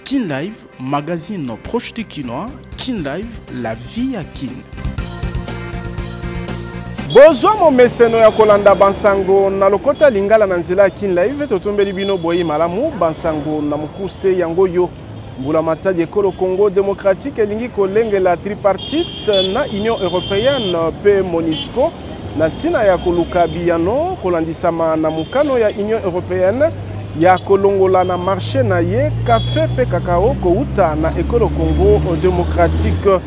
Kin Live, magazine proche du Kinois. Kin Live, la vie à Kin. Bozwa mo meseno ya kolanda bansango na lokota lingala na nzela Kin Live totombeli bino boyi malamu bansango na mukuse yango yo mbula matadi ekolo Congo démocratique elingi kolengela tripartite na Union européenne pe MONUSCO na ntina ya koluka biyano kolandisama na mukano ya Union européenne ya kolongola na marché na ye café pe kakao kouta na ekolo Congo démocratique.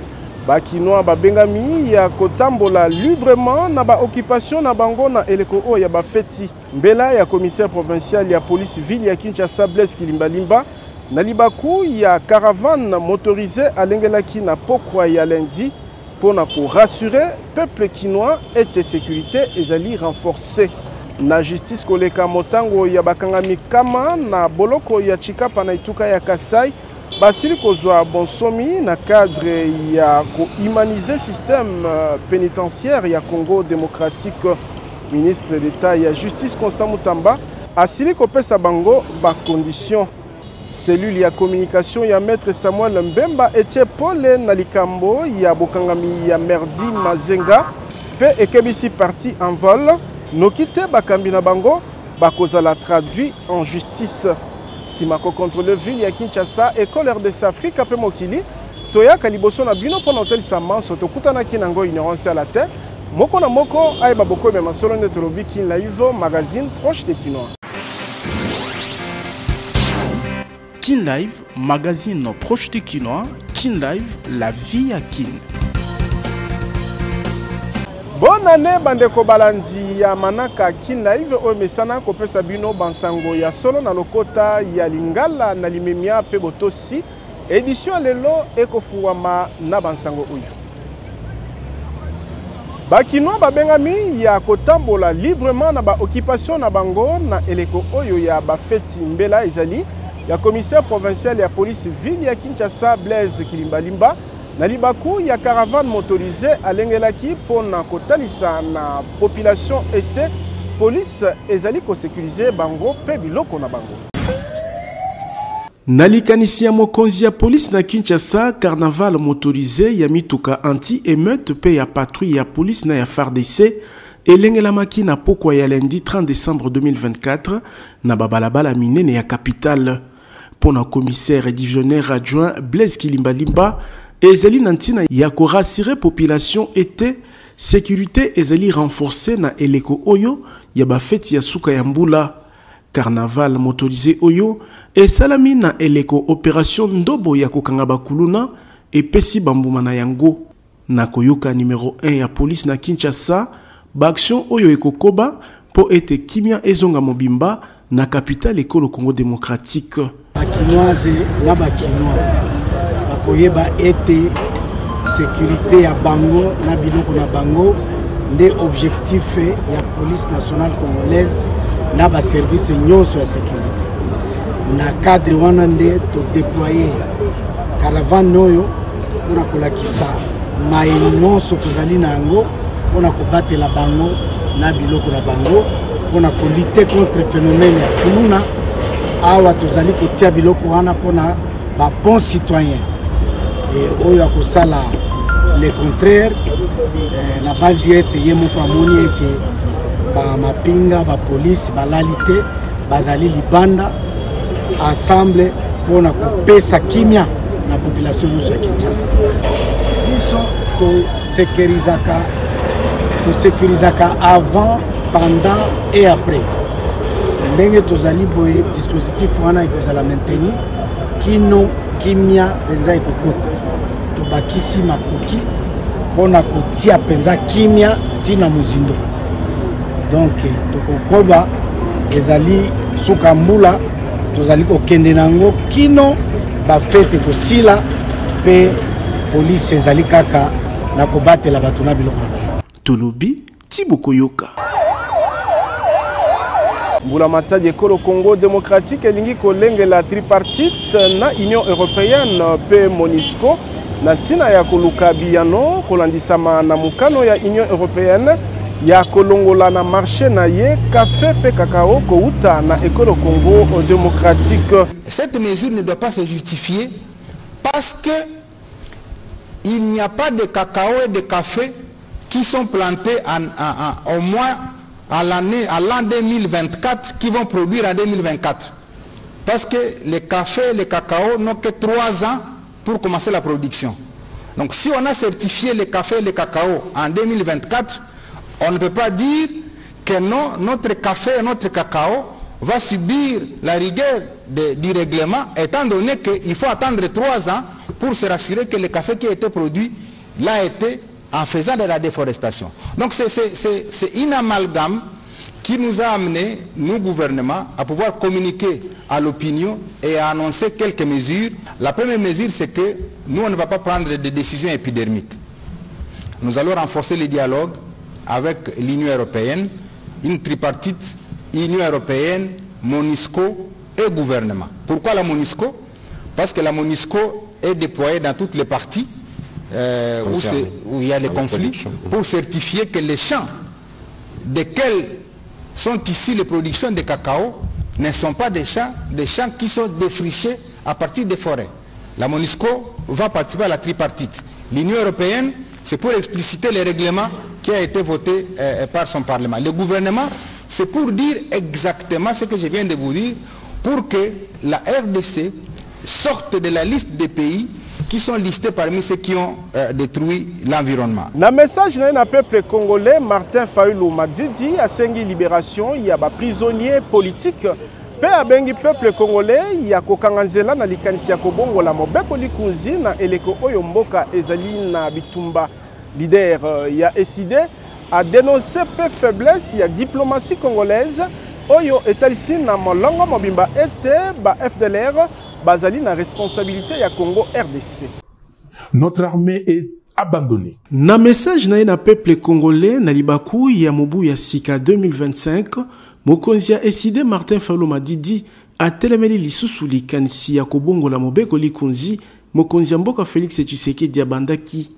Bakinois babengami ya kotambola librement na ba occupation na bango na eleko o ya bafeti mbela ya commissaire provincial ya police ville ya Kinshasa Blaise Kilimbalimba na libaku ya caravane motorisée alengelaki na pokwa ya lundi pona ko rassurer peuple kinois et sécurité ezali renforcée na justice koleka motango ya bakangami kama na boloko ya Chikapa na ituka ya Kasai basili kozwa bonsomi na cadre ya ko-humaniser système pénitentiaire ya Congo démocratique. Ministre d'État ya justice Constant Mutamba asili kopesa bango ba condition. Cellule ya communication ya maître Samuel Mbemba etie pole na likambo ya bokangami ya Merdi Mazenga pe ekebisi parti en vol nokite bakambi na bango bakozala traduit en justice. Simako contrôleur ville ya Kinshasa école RDC Afrique pe mokili toyaka liboso na bino pona hotel Samanso tokutana kinango ignorance à la terre moko na moko ay baboko be masolo ne tolobi Kin Live magazine proche des Kinois. Kin Live, magazine proche du Kinois. Kin Live, la vie à Kin. Bonne année bandeko balandi ya manaka Kin Live o mesana kopesa bino bansango ya solo na lokota ya lingala na limemia pe botosi édition lelo ekofungwama na bansango oyo. Bakinois babengami ya kotambola librement na ba occupation na bango na eleko oyo ya bafeti mbela ezali ya commissaire provincial ya police ville ya Kinshasa Blaise Kilimbalimba na libaku ya caravane motorisée alengelaki pona kotalisa na population ete police ezali ko sécuriser bango pe biloko na bango. Nalikanisi ya mokonzi ya police na Kinshasa carnaval motorisé ya mituka anti-émeute pe ya patrouille ya police na ya FARDC elengelamaki na pokwa ya lundi 30 décembre 2024 na babalabala minene ya capitale. Pona commissaire et divisionnaire adjoint Blaise Kilimbalimba ezali na ntina ya ko rassurer population ete sécurité ezali renforcée na eleko oyo ya bafeti ya suka ya mbula. Carnaval motorisé oyo esalami na eleko opération ndobo ya kokanga bakuluna epesi bambuma na yango na koyoka numéro 1 ya police na Kinshasa ba action oyo ekokoba po ete kimia ezonga mobimba na capitale ekolo Congo démocratique. Bakinoise na bakinois bakoyeba ete sécurité ya bango na biloko na bango nde objectif ya police nationale congolaise na ba service nyonso ya sécurité na cadre wana nde to déployer caravane oyo pona kolakisa mai nyonso tozali na yango pona kobatela bango na biloko na bango pona kolite contre phénomène ya kuluna awa tozali kotia biloko wana pona ba bon citoyen et oyo akosala le contraire na base ete ye moko amoni ete ba mapinga ba police balalité bazali libanda ensemble pona kopesa kimia na population nyonso ya Kinshasa. Biso to sécurisaka avant, pendant et après. Ndenge tozali boye dispositif wana ekozala maintenir kino kimia penza ekokota tobakisi makoki pona kotia penza kimia tina muzindo. Donc tokokoba ezali suka mbula tozali kokende nango kino bafete kosila pe police ezali kaka na kobatela bato na biloko na bango. Tolobi Tiboko Yoka. Mbula matadi ekolo Congo démocratique elingi kolengela tripartite na Union européenne pe MONUSCO na ntina ya koluka biyano kolandisama na mukano ya Union européenne ya kolongola na marché na ye café pe cacao kouta na ekolo Congo démocratique. Cette mesure ne doit pas se justifier parce que il n'y a pas de cacao et de café qui sont plantés au moins à l'an 2024 qui vont produire en 2024. Parce que les cafés et les cacao n'ont que 3 ans pour commencer la production. Donc si on a certifié les cafés et les cacao en 2024, on ne peut pas dire que non, notre café et notre cacao va subir la rigueur du règlement, étant donné qu'il faut attendre 3 ans pour se rassurer que le café qui a été produit l'a été en faisant de la déforestation. Donc c'est une amalgame qui nous a amené, nous gouvernements, à pouvoir communiquer à l'opinion et à annoncer quelques mesures. La première mesure, c'est que nous, on ne va pas prendre des décisions épidermiques. Nous allons renforcer le dialogue avec l'Union européenne, une tripartite, Union européenne, MONUSCO et gouvernement. Pourquoi la MONUSCO? Parce que la MONUSCO est déployée dans toutes les parties où il y a les conflits pour certifier que les champs desquels sont ici les productions de cacao ne sont pas des champs qui sont défrichés à partir des forêts. La MONUSCO va participer à la tripartite. L'Union européenne, c'est pour expliciter les règlements qui a été voté par son Parlement. Le gouvernement, c'est pour dire exactement ce que je viens de vous dire, pour que la RDC sorte de la liste des pays qui sont listés parmi ceux qui ont détruit l'environnement. Na message na peuple congolais, Martin Fayulu Madidi a sengi libération, il y a des prisonniers politiques. Pe abengi peuple congolais, il y a kokanganzela na likanisi ya kobongo la mobeko likunzi na eleko oyo mboka ezali na bitumba. Leader il a décidé à dénoncer peu faiblesse, il y a diplomatie congolaise oyo etalisi na molongo mobimba ete ba FDLR bazali na responsabilité ya Congo RDC. Notre armée est abandonnée. Na message na peuple congolais na libaku ya mobu ya sika 2025, mokonzi ya décidé Martin Fayulu Madidi a telemeli lisusu likanisi ya kobongola mobeko likunzi mokonzi ya mboka Félix Tshisekedi ya bandaki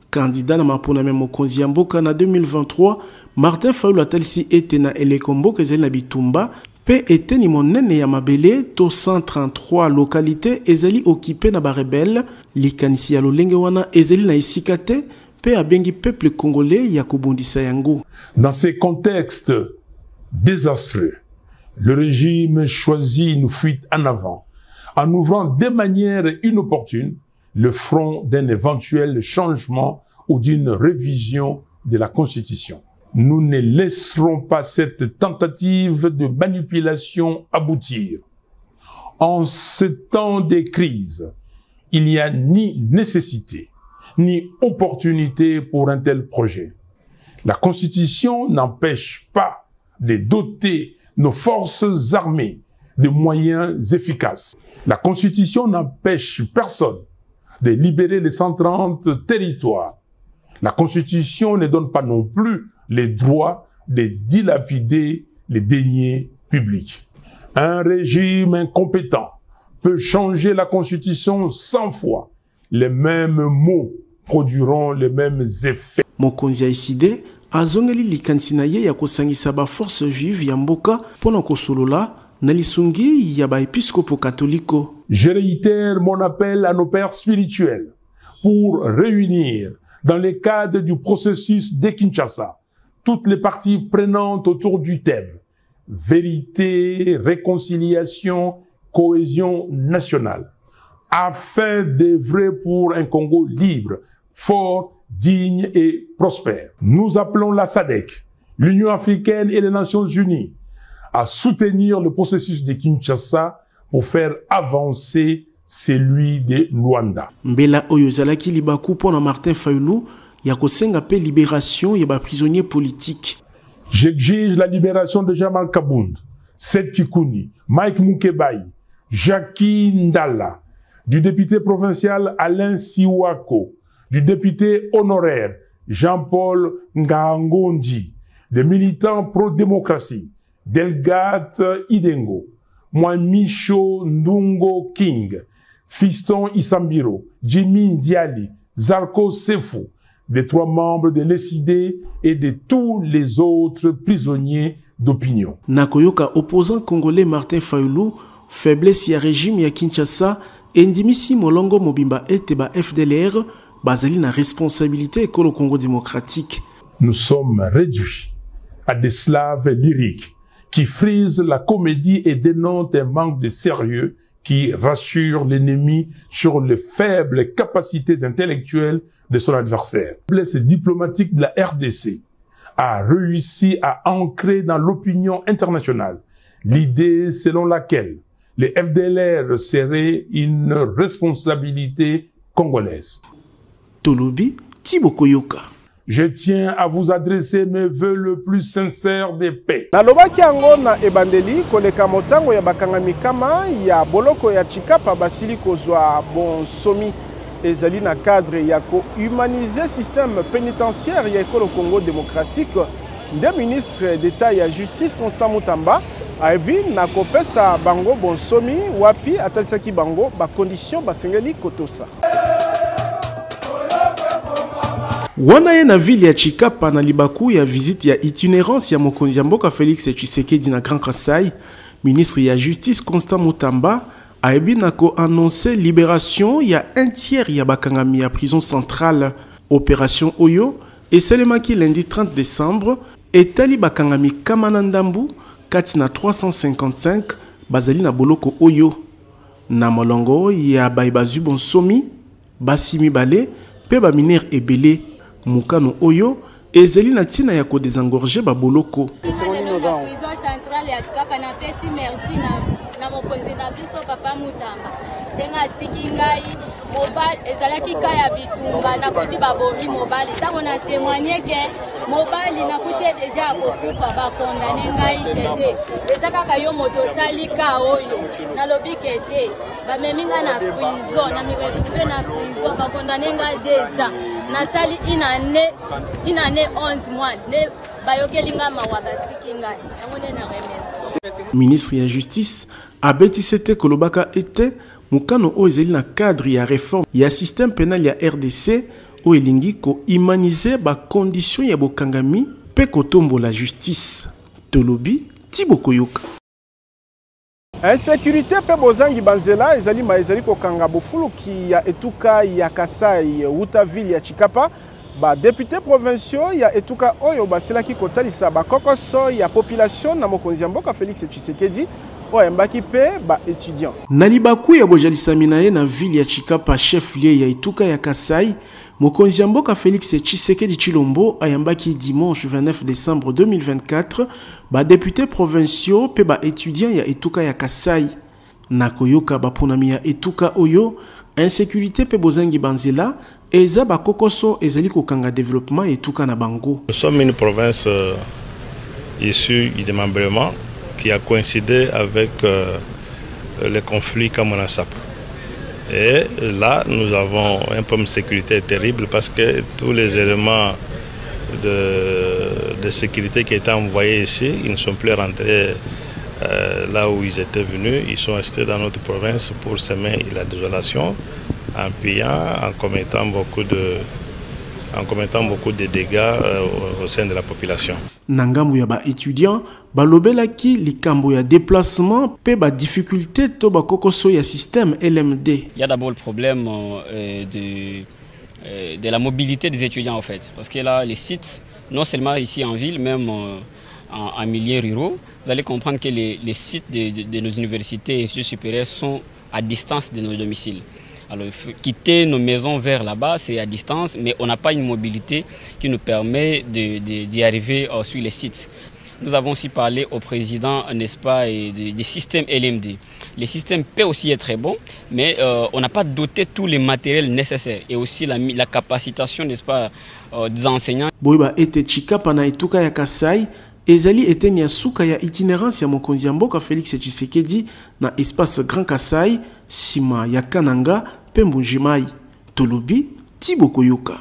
candidat na mapona me mokonzi ya mboka na 2023. Martin Fayulu atalisi ete na eleko mboka ezali na bitumba pe eteni monene ya mabele to 133 localités ezali occupé na barebelle likanisi ya lolenge wana ezali na esika te pe abengi peuple congolais ya kobundisa yango. Dans ces contextes désastreux, le régime choisit une fuite en avant en ouvrant de manière inopportune le front d'un éventuel changement ou d'une révision de la Constitution. Nous ne laisserons pas cette tentative de manipulation aboutir. En ce temps de crise, il n'y a ni nécessité, ni opportunité pour un tel projet. La Constitution n'empêche pas de doter nos forces armées de moyens efficaces. La Constitution n'empêche personne de libérer les 130 territoires. La Constitution ne donne pas non plus les droits de dilapider les deniers publics. Un régime incompétent peut changer la Constitution 100 fois. Les mêmes mots produiront les mêmes effets. Mokonzi ya décidé azongeli likanisi na ye ya kosangisa ba force vive ya mboka pona kosolola na lisungi ya ba épiscopo catholico. Je réitère mon appel à nos pères spirituels pour réunir dans le cadre du processus de Kinshasa toutes les parties prenantes autour du thème vérité, réconciliation, cohésion nationale, afin d'œuvrer pour un Congo libre, fort, digne et prospère. Nous appelons la SADC, l'Union africaine et les Nations unies à soutenir le processus de Kinshasa pour faire avancer celui de Luanda. Mbela oyo zalaki libaku pona Martin Fayulu ya kosenga pe libération ya ba prisonniers politiques. J'exige la libération de Jamal Kabound, Seth Kikuni, Mike Mukebai, Jackie Ndala, du député provincial Alain Siwako, du député honoraire Jean-Paul Ngangondi, des militants pro-démocratie, Delgate Idengo, Mwamicho Ndungo King, Fiston Isambiro, Jimmy Nziali, Zarko Sefo, des 3 membres de l'ECD et de tous les autres prisonniers d'opinion. Nakoyoka opposant congolais Martin Fayulu, faiblesse ya régime ya Kinshasa, endimisi molongo mobimba ete ba FDLR, bazali na responsabilité ekolo Congo démocratique. Nous sommes réduits à des slaves lyriques qui frisent la comédie et dénotent un manque de sérieux qui rassure l'ennemi sur les faibles capacités intellectuelles de son adversaire. La faiblesse diplomatique de la RDC a réussi à ancrer dans l'opinion internationale l'idée selon laquelle les FDLR seraient une responsabilité congolaise. Tolobi, Tiboko Yoka. Je tiens à vous adresser mes vœux le plus sincères de paix. Nalobaki yango na ebandeli koleka motango ya bakangami kama ya boloko ya Chikapa basili kozwa bonsomi ezali na cadre ya ko humaniser système pénitentiaire ya ekolo Congo démocratique. Nde ministre d'État ya justice Constant Mutamba ayebi na kopesa bango bonsomi wapi atalisaki bango ba condition basengeli kotosa. Wana ye na ville ya Chikapa na libaku ya visite ya itinérance ya mokonzi ya mboka Félix Tshisekedi na Grand Kasai, ministre ya justice Constant Mutamba ayebi na ko annoncer libération ya 1/3 ya bakangami ya prison centrale. Opération Oyo esalemaki lundi 30 décembre etali bakangami kama ndambu kati na 355 bazali na boloko Oyo. Na molongo ya baibazu bonsomi basimi bale pe ba minere ebele. Mukano Oyo ezeli na tina ya ko désengorger ba boloko. Prison centrale ya Chikapa na pesi merci na mokonzi na biso papa Mutamba. Denga tiki ngai mobile ezalaki kaya bitumba na kuti babomi mobile tango na témoigner que mobile na kuti déjà kokufa ba condamné ngai kete. Ezaka kayo moto sali ka oyo na lobi kete ba meminga na prison na miretrouver na prison ba condamné ngai 2 ans. Nasali une année 11 mois ne bayokelinga mawabatiki ngai ngone na remercie. Ministre ya justice abeti sete kolobaka ete mukano o ezeli na cadre ya réforme ya système pénal ya RDC o elingi ko humaniser ba condition ya bokangami pe kotombo la justice. Tolobi Tiboko Yoka. Insécurité pe bozangi banzela ezali maezali kokanga bofulu ki ya etuka ya Kasai uta ville ya Chikapa ba député provinciaux ya etuka oyo basilaki kotalisa ba kokoso ya population na mokonzi ya mboka Félix Tshisekedi oyo mbaki pe ba étudiant. Na libaku ya bojalisami na ye na ville ya Chikapa chef lieu ya etuka ya Kasai mokonzi ya mboka Félix Tshisekedi Chilombo ayambaki dimanche 29 décembre 2024 ba député provinciaux pe ba étudiant ya etuka ya Kasai. Nakoyoka baponami ya etuka oyo insécurité pe bozangi banzela eza ba kokoso ezali kokanga développement etuka na bango. Nous sommes une province issue du démembrement qui a coïncidé avec les conflits Kamana-Sap. Et là, nous avons un problème de sécurité terrible parce que tous les éléments de sécurité qui étaient envoyés ici, ils ne sont plus rentrés là où ils étaient venus. Ils sont restés dans notre province pour semer la désolation en pillant, en commettant beaucoup de dégâts au sein de la population. Nangambu ya ba étudiant balobelaki likambo ya déplacement pe ba difficulté to ba kokoso ya système LMD. Il y a d'abord le problème de la mobilité des étudiants en fait, parce que là les sites, non seulement ici en ville, même en milieu ruraux, vous allez comprendre que les sites de nos universités et instituts supérieurs sont à distance de nos domiciles. Alors, quitter nos maisons vers là-bas, c'est à distance, mais on n'a pas une mobilité qui nous permet d'y arriver sur les sites. Nous avons aussi parlé au président, n'est-ce pas, des systèmes LMD. Les systèmes peuvent aussi être très bons, mais on n'a pas doté tous les matériels nécessaires et aussi la capacitation, n'est-ce pas, des enseignants. Boiba ete Chikapa na etuka ya Kasai, ezali ete nyasuka ya itinérance ya mokonzi ya mboka Félix Tshisekedi na espace Grand Kasai, sima ya Kananga, Pembunjimai. Tolobi, Tiboko Yoka.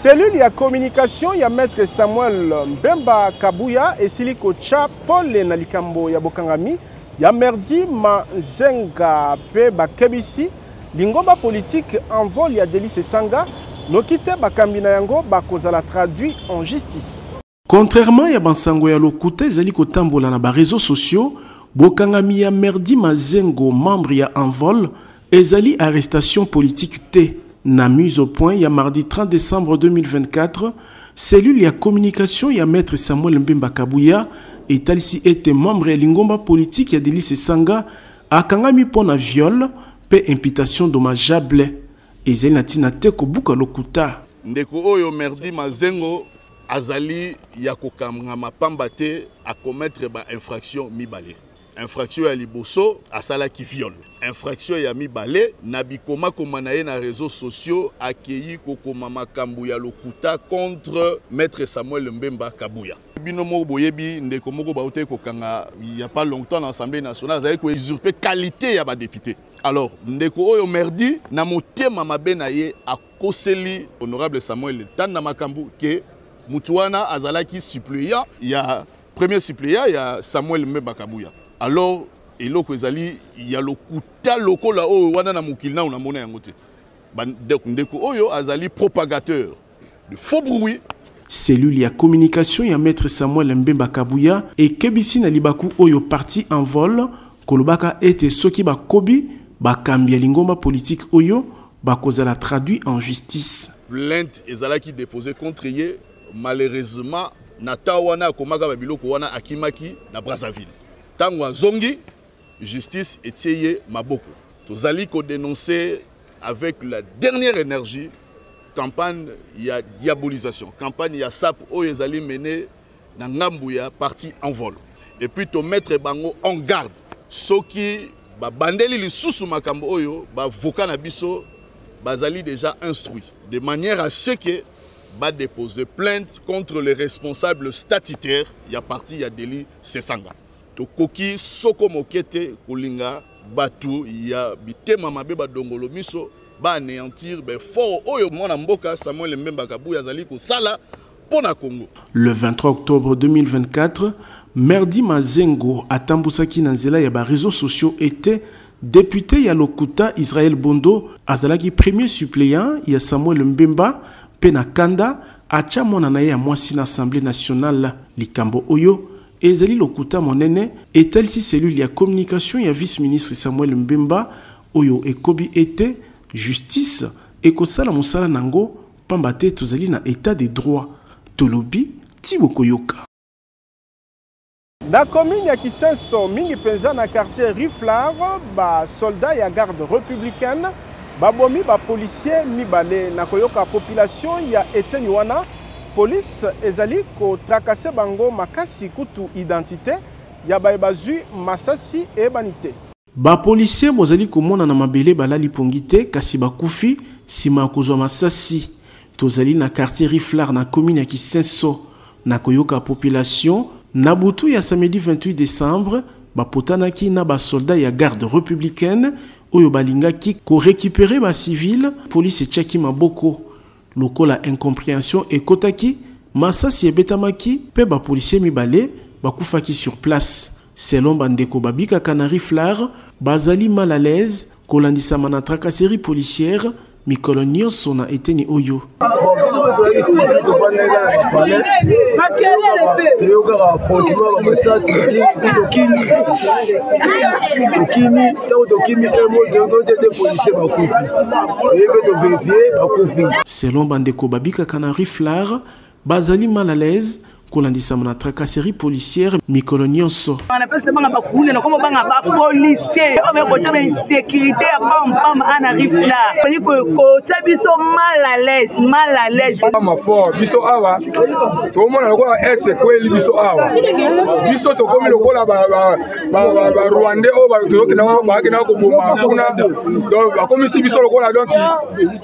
Cellule ya communication ya maître Samuel Mbemba Kabuya esili kocha pole na likambo ya bokangami ya merdi Mazenga pe bakebisi lingomba politique en vol ya Delice Sanga nokite bakambi na yango bakozala traduit en justice. Contrairement ya bansango ya lokuta ezali kotambola na ba réseaux sociaux, bokangami ya Merdi Mazengo membre ya Envol ezali arrestation politique T. Na mise au point ya mardi 30 décembre 2024, cellule ya communication ya maître Samuel Mbemba Kabuya etalisi ete membre ya lingomba politique ya Delice Sanga akangami pona viol pe imputation dommageable. Ezali na tina te kobuka lokuta. Ndeko oyo Merdi Mazengo azali ya kokangama pamba te a commettre ba infraction mibale. Infraction ya liboso asala ki viol. Infraction ya mibale na bikoma komana ye na réseaux sociaux akei kokoma makambu ya lokuta contre maître Samuel Mbemba Kabuya. Bino moko boyebi ndeko moko baute kokanga il y a pas longtemps dans l'Assemblée nationale azali ko usurper qualité ya ba député. Alors ndeko oyo Merdi na motema mabe na ye akoseli honorable Samuel Tanda makambu ke mutuana azalaki suppléant ya premier suppléant ya Samuel Mbemba Kabuya. Alors eloko ezali ya lokuta lokola oyo wana na mukili na mona yango te. Ndeko oyo azali propagateur de faux bruit. Cellule ya communication ya maître Samuel Mbemba Kabuya et kebisi na libaku oyo parti en vol kolobaka ete soki bakobi bakambi ya lingomba politique oyo bakozala traduit en justice. Plainte ezalaki déposée contre ye malheureusement nata wana komaka babiloko wana akimaki na Brazzaville. Tango azongi justice etieye maboko. Tozali ko dénoncer avec la dernière énergie campagne ya diabolisation, campagne ya sap oyo ezali mené na ngambu ya parti en vol. Et puis to mettre bango en garde. Soki ba bandeli lisusu makambo oyo ba voka na biso bazali déjà instruit de manière à ce que ba déposer plainte contre les responsables statutaires ya parti ya Deli Sesanga. To koki soko mokete kolinga batu ya bitema mabe ba dongolo miso ba anéantir be fort oyo mwana mboka Samuel Mbemba Kabuya azali ko sala pona Congo. Le 23 octobre 2024, Merdi Mazengo atambusaki na nzela ya ba réseaux sociaux était député ya lokuta Israël Bondo azalaki premier suppléant ya Samuel Mbemba pena kanda acha mona na ya mwasi na Assemblée nationale likambo oyo ezali lokuta monene etalisi cellule ya communication ya vice-ministre Samuel Mbemba oyo ekobi ete justice ekosala mosala nango pamba te tozali na état de droit. Tolobi Tiboko Yoka. Na commune ya Kisenso mingi penza na quartier Riflar ba soldat ya garde républicaine babomi ba policier mibale na koyoka population ya eteni wana police ezali ko trakase bango makasi kutu identité ya baebazu masasi e banité. Ba policier bozali komona na mabele balali pongite kasi bakufi sima kozwa masasi. Tozali na quartier Riflar na commune ya Kisenso na koyoka population na butu ya samedi 28 décembre bapotanaki na ba soldat ya garde républicaine oyo balingaki ko récupérer ba civil police tchaki maboko lokola incompréhension ekotaki masasi ebetamaki pe ba policier mibale bakufaki sur place. Selon bandeko babika kanari Riflar bazali mal à l'aise kolandisa mana tracasserie policière mikolo nyonso na eteni oyo. Selon bandeko babika kana Riflar bazali mal à l'aise kolandisa mana tracasserie policière mikolo nyonso. On appelle ça banga bakune na komo banga ba policier o be kota ba insécurité ya pam ana Riflar pani ko tabiso mal à l'aise ma fort biso awa to mona ko ese kweli biso awa biso to komi lokola ba Rwanda o ba to kina ko boma kuna donc ba komi si biso lokola donc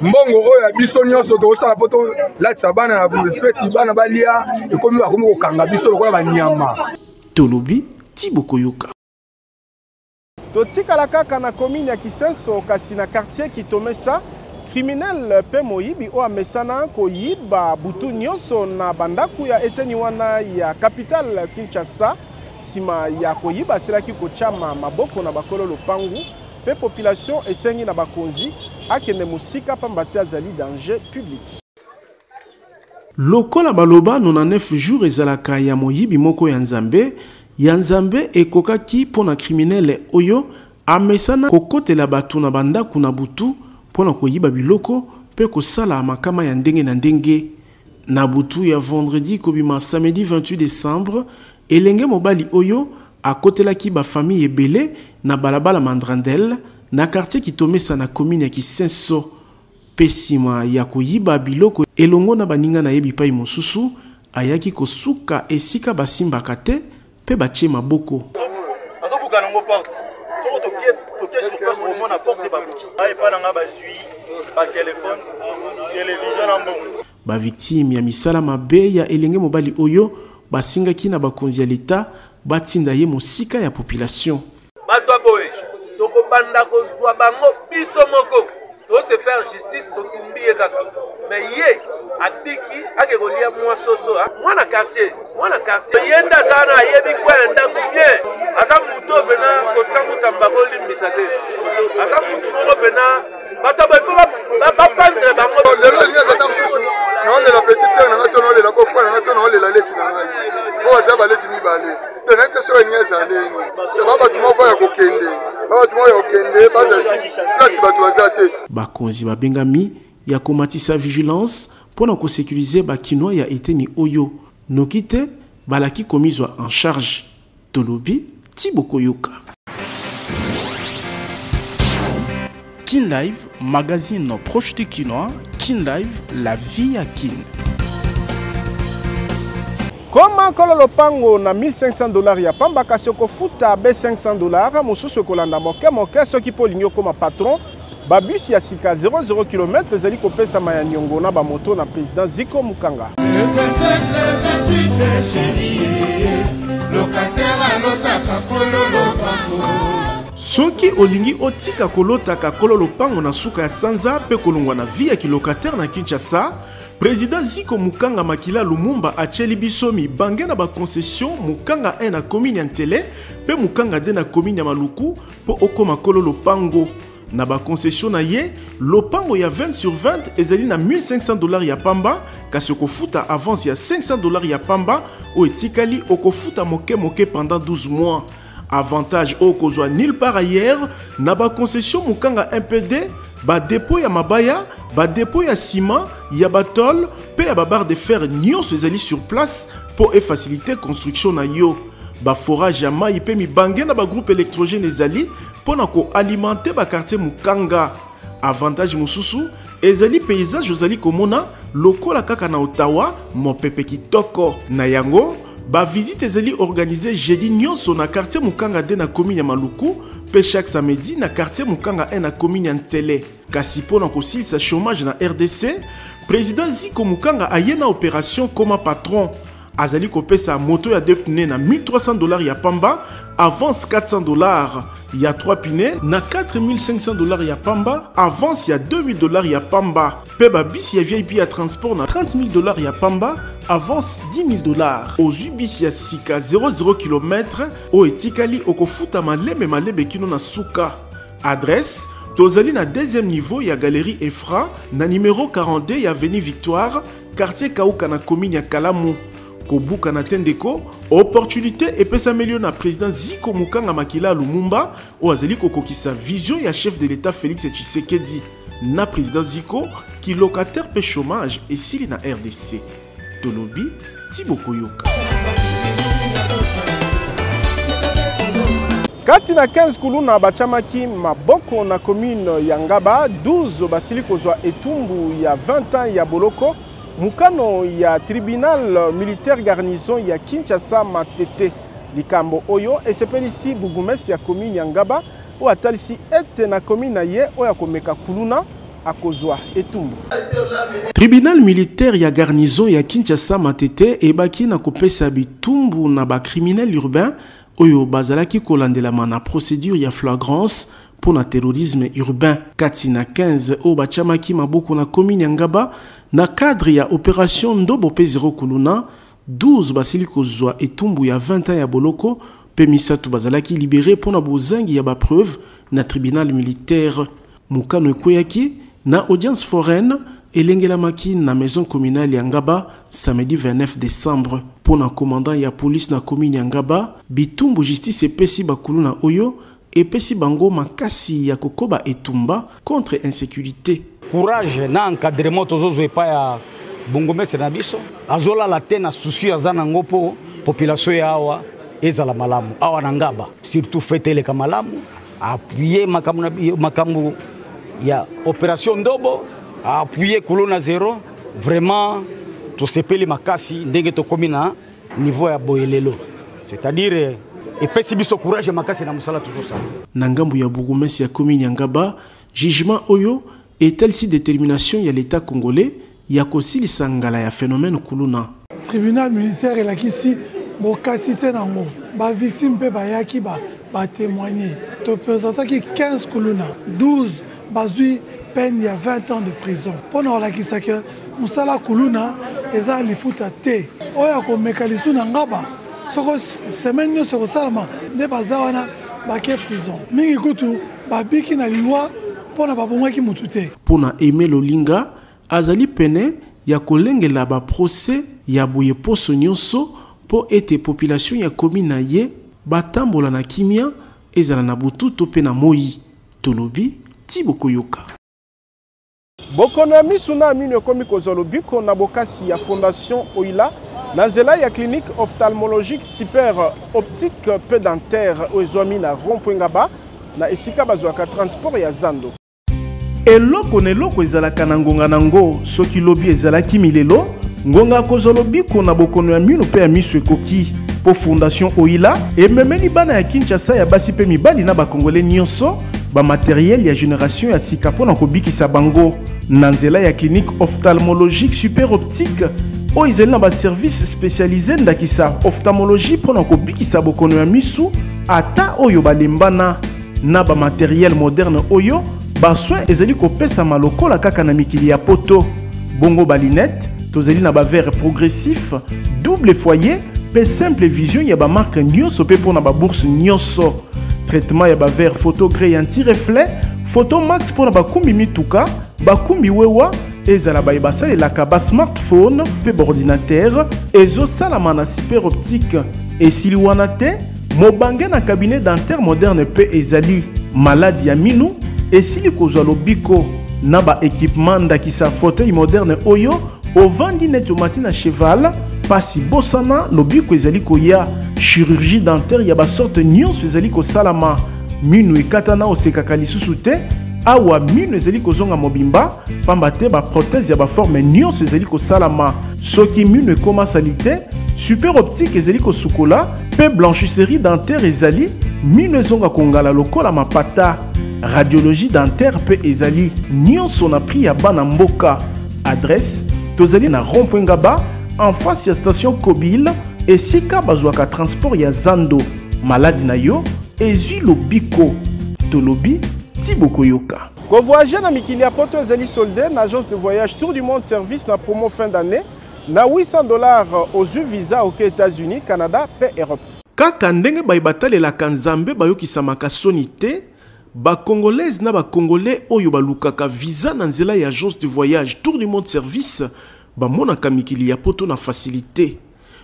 mbongo oya biso nyonso to sala poto la tsabana na feti bana balia e komi Tolobi Tiboko Yoka. Totikala kaka na commune ya Kisenso kasi na quartier Kitomesa criminel pe moyibi o amesana ko yiba butu nyonso na bandaku ya eteni wana ya capitale Kinshasa sima ya ko yiba selaki ko chama maboko na bakolo lopangu pe population esengi na bakonzi akende musika pamba te azali danger public. Lokola baloba 99 jours ezalaka ya moyibi moko ya Nzambe ekokaki pona criminel oyo amesana kokotela batu na bandaku na butu pona koyiba biloko pe kosala makama ya ndenge na ndenge. Na butu ya vendredi kobima samedi 28 décembre, elenge mobali oyo akotelaki ba famille ebele na balabala Mandrandel na quartier Kitomesa na commune ya Kisenso. Pesima ya koyiba biloko elongo na baninga na yebi pai mosusu ayaki kosuka esika basimbaka te pe batie maboko. Ba victime ya misala mabe ya elenge mobali oyo basingaki na bakonzi ya leta batinda ye mosika ya population. Bato boye toko banda ko zwa bango biso moko to se faire justice to tumbiye kaka mais ye abiki ake kolia mwa soso mwana quartier yenda sana yebi kwenda bien asa muto bena Constant Musamba ko limbisa te asa muto moko bena bato ba fo ba pendre bango lelo liya zata msusu na on la petite sœur na tono le la ko fa na tono le la leki na ngai bo za ba leki mibale le na ke so nyeza ndeni se baba tumo va ko kende baba tumo yo kende baza place batu azate bakonzi babengami ya komatisa vigilance pona ko sécuriser bakinoa ya eteni oyo nokite balaki komizwa en charge Tolobi Tibokoyoka. Kin Live, magazine proche du Kinois. Kin Live, la vie à Kin. Koma kololo pango na $1500 ya pamba kasi kofuta be $500 mosusu kolanda moke soki polinyo koma patron babus ya sika 00 km ezali kopesa maya nyongo na bamoto na président Ziko Mukanga. Soki olingi otika kolotaka kololo pango na suka ya sanza pe kolongwa na vie ya kilocataire na Kinshasa, président Ziko Mukanga Makila Lumumba acheli bisomi bange na ba concession Mukanga 1 na commune ya Ntele pe Mukanga 2 na commune ya Maluku po okoma kololo pango. Na ba concession na ye, lopango ya 20 sur 20 ezali na $1500 ya pamba, kasi okofuta avance ya $500 ya pamba o etikali okofuta moke pendant 12 mois. Avantage okozwa nulle part ailleurs, na ba concession Mukanga MPD, ba dépôt ya mabaya, ba dépôt ya ciment, ya batol, pe ya ba barre de fer nyonso ezali sur place pour faciliter construction na yo. Ba forage ya mai pe mibange na ba groupe électrogène ezali pona ko alimenter ba quartier Mukanga. Avantage mususu ezali paysage ozali komona lokola kaka na Ottawa mopepe kitoko na yango. Ba visite ezali organisée jeudi nyonso na quartier Mukanga 2 na commune ya Maluku pe chaque samedi na quartier Mukanga 1 na commune ya Ntele. Kasi pona ko silisa chômage na RDC, président Ziko Mukanga aye na opération comme patron. Azali kopesa moto ya 2 pneus na $1300 ya pamba, avance $400 ya 3 pneus na $4500 ya pamba, avance ya $2000 ya pamba. Pe ba bis ya VIP ya transport na $30000 ya pamba, avance $10000. Ozwi bis ya sika 00 km o etikali okofuta malebe kino na suka. Adresse tozali na 2e niveau ya galerie Efra na numéro 42 ya avenue Victoire, quartier Kauka na commune ya Kalamu. Kobuka na tendeko, opportunité epesa melio na président Ziko Mukanga Makila Lumumba o azali kokokisa vision ya chef de l'État Félix Tshisekedi na président Ziko ki locataire pe chômage et sili na RDC. Tolobi Tibokoyoka. Kati na 15 kuluna bachamaki maboko na commune ya Ngaba, 12 basili kozwa etumbu ya 20 ans ya boloko. Mukano ya tribunal militaire garnison ya Kinshasa Matete likambo oyo esepelisi bugumesi ya commune ya Ngaba o atalisi ete na commune na ye oya komeka kuluna akozwa etumbu. Tribunal militaire ya garnison ya Kinshasa Matete ebaki na kopesa bitumbu na ba criminel urbain oyo bazalaki kolandelama na procédure ya flagrance pour le terrorisme urbain. Katina 15 o bachamaki maboko na commune ya Ngaba na cadre ya opération Ndobo P0 Kuluna, 12 basili kozwa etumbu ya 20 ans ya boloko pe misatu bazalaki libéré pour na bozangi ya ba preuve na tribunal militaire. mukano ekweyaki na audience foraine elengelamaki na maison communale ya Ngaba samedi 29 décembre. Pour na commandant ya police na commune ya Ngaba, bitumbu justice epesi bakulu na oyo epesi bango makasi ya kokoba etumba contre insécurité. Courage na encadrement tozozo epa ya bongomese na biso azola la tena souci azana ngopo population ya awa ezala malamu awa na Ngaba surtout fetele ka malamu appuyer makambu ya opération Ndobo appuyer colonne zéro vraiment to sepeli makasi ndenge to komina niveau ya boyelelo c'est-à-dire epesi biso courage makasi na musala toujours ça na ngambu ya bourgmestre ya commune ya Ngaba jugement oyo est-elle si détermination ya l'état congolais ya kosilisa ngala ya phénomène kuluna tribunal militaire elakisi bokasite nango ba victime pe bayaki ba témoigner to présentaki 15 kuluna 12 bazui peine il y a 20 ans de prison. Pendant la kisaka, musala kuluna eza lifuta te. Oya ko mekalisu na Ngaba. Soko semaine no soko salama ne bazawana bake prison. Mingi kutu babiki na liwa pona babongaki mutu te. Pona Aimé Lolinga azali pene ya kolengela ba procès ya boye poso nyonso po ete population ya commune na ye batambola na kimia ezala na butu to pe na moi. Tolobi Thibaut Koyoka. Bokono ya misu na mino ekomi kozolo biko na bokasi ya fondation Oila na nzela ya clinique ophtalmologique super optique pe dentaire oezwami na rond-point Ngaba na esika bazwaka transport ya Zando. Eloko neloko ezalaka na ngonga nango soki lobi ezalaki milelo ngonga kozolo biko na bokono ya mino pe ya misu ekoki po fondation Oila ememeli bana ya Kinshasa ya basi pe mibali na bakongole nyonso ba matériel ya génération ya sika pona kobikisa bango na nzela ya clinique ophtalmologique super optique oyo ezali na ba service spécialisé ndakisa ophtalmologie pona kobikisa bokono ya misu ata oyo balembana na ba matériel moderne oyo ba soin ezali kopesa lokola kaka na mikili ya poto bongo ba lunette tozali na ba verre progressif double foyer pe simple vision ya ba marque nyonso pe pona ba bourse nyonso traitement ya ba verre photo gré anti-reflet photo max pour na bakumbi mituka bakumbi wewa ezala ba ibasa elaka ba smartphone pe ordinateur ezo salama na super optique esili wana te mobange na cabinet dentaire moderne pe ezali maladie ya minu esili kozwa lobiko na ba équipement ndakisa fauteuil moderne oyo ovandi netomati na cheval pasi bosana lobiko ezali koya chirurgie dentaire ya ba sorte nyonso ezali kosalama minu ekatana osekaka lisusu te awa minu ezali kozonga mobimba pamba te ba prothèse ya ba forme nyonso ezali kosalama soki minu ekoma sali te super optique ezali kosukola pe blanchisserie dentaire ezali minu ezonga kongala lokola mapata radiologie dentaire pe ezali nyonso na prix ya bana mboka adresse tozali na rond-point Ngaba en face ya station Kobile esika bazwaka transport ya Zando maladi na yo ezwi lobiko tolobi Thibaut Koyoka. Kovoyager na mikili ya poto ezali soldé na agence de voyage Tour du Monde Service na promo fin d'année na $800 ozwi visa aux États-Unis, Canada pe Europe. Kaka ndenge bayibatalelaka Nzambe bayokisamaka soni te Congolaise na Congolais oyo balukaka visa na nzela ya agence de voyage Tour du Monde Service bamonaka mikili ya poto na facilité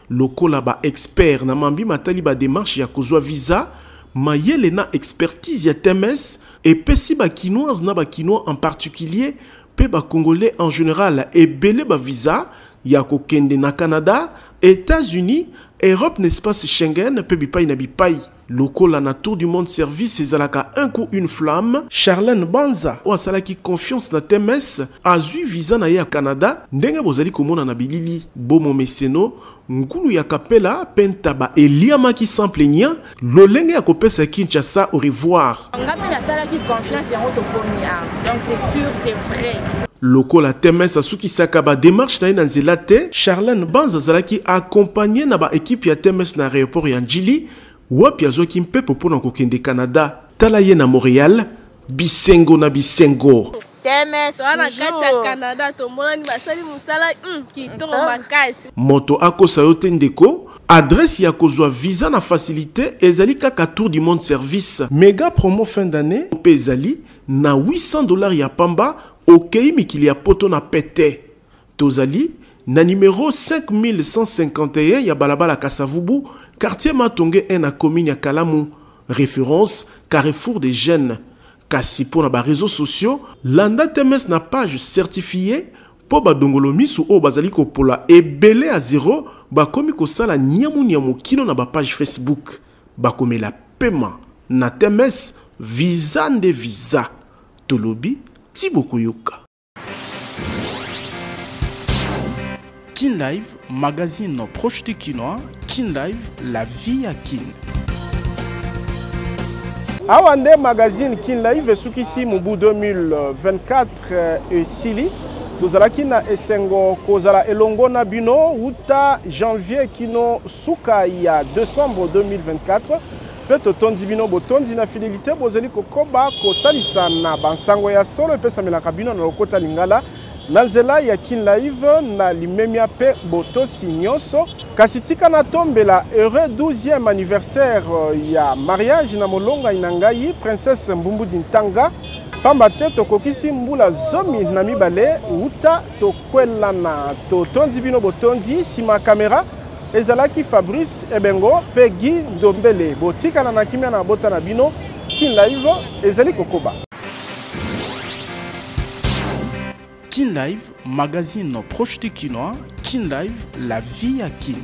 lokola ba expert na mambi matali ba démarche ya kozwa visa mayele na expertise ya TMS et pesi ba kinoise na ba kinois en particulier pe ba Congolais en général et belé ba visa ya kokende na Canada, États-Unis, Europe n'espace Schengen pe bipai na bipai. Lokola na Tour du Monde Service ezalaka un coup une flamme. Charlène Banza o asalaki confiance na TMS azwi visa na ye ya Canada ndenge bozali komona na bilili bomo meseno ngulu ya kapela pentaba eliamaki sans plaignant lolenge ya kopesa Kinshasa au revoir. Ngapi na salaki confiance ya moto pomia. Donc c'est sûr c'est vrai. Lokola TMS asukisaka ba démarche na ye na nzela te Charlène Banza azalaki accompagné na ba équipe ya TMS na aéroport ya Njili wapi azoki mpepo pona kokende Canada tala ye na Montréal bisengo na bisengo TMS wana kati ya Canada tomolani basali musala kitoko makasi moto akosa yo te ndeko adresse ya kozwa visa na facilité ezali kaka Tour du Monde Service méga promo fin d'année pe ezali na $800 ya pamba okei mikili ya poto na pete. Tozali na numéro 5151 ya balabala Kasavubu, quartier Matonge 1 na commune ya Kalamu, référence Carrefour des Jeunes. Kasi pour na ba réseaux sociaux, landa TMS na page certifiée po ba dongolo misu o bazali ko pola ebele a 0 ba komi ko sala nyamu kino na ba page Facebook. Ba komi la paiement na TMS visa nde visa. Tolobi Tiboko Yoka. Kin Live, magazine proche du Kinois. Kin Live, la vie à Kin. Awande magazine Kin Live sukisi mubu 2024 sili. Tozala kina esengo kozala elongo na bino uta janvier kino suka ya décembre 2024. Peto tondi bino botondi na fidélité bozeli kokoba kotalisa na bansango ya solo pesa melaka bino na lokota lingala na nzela ya Kin Live na limemia pe botosi nyonso kasi tika na tombela heureux 12e anniversaire ya mariage na molonga inangai princesse Mbumbu Ntanga pamba te tokokisi mbula zomi na mibale uta tokwelana totondi bino botondi sima kamera ezalaki Fabrice Ebengo Peggy Dombele botika na kimia na bota na bino Kin Live ezali kokoba. Kin Live, magazine proche du Kinois. Kin Live, la vie à Kin.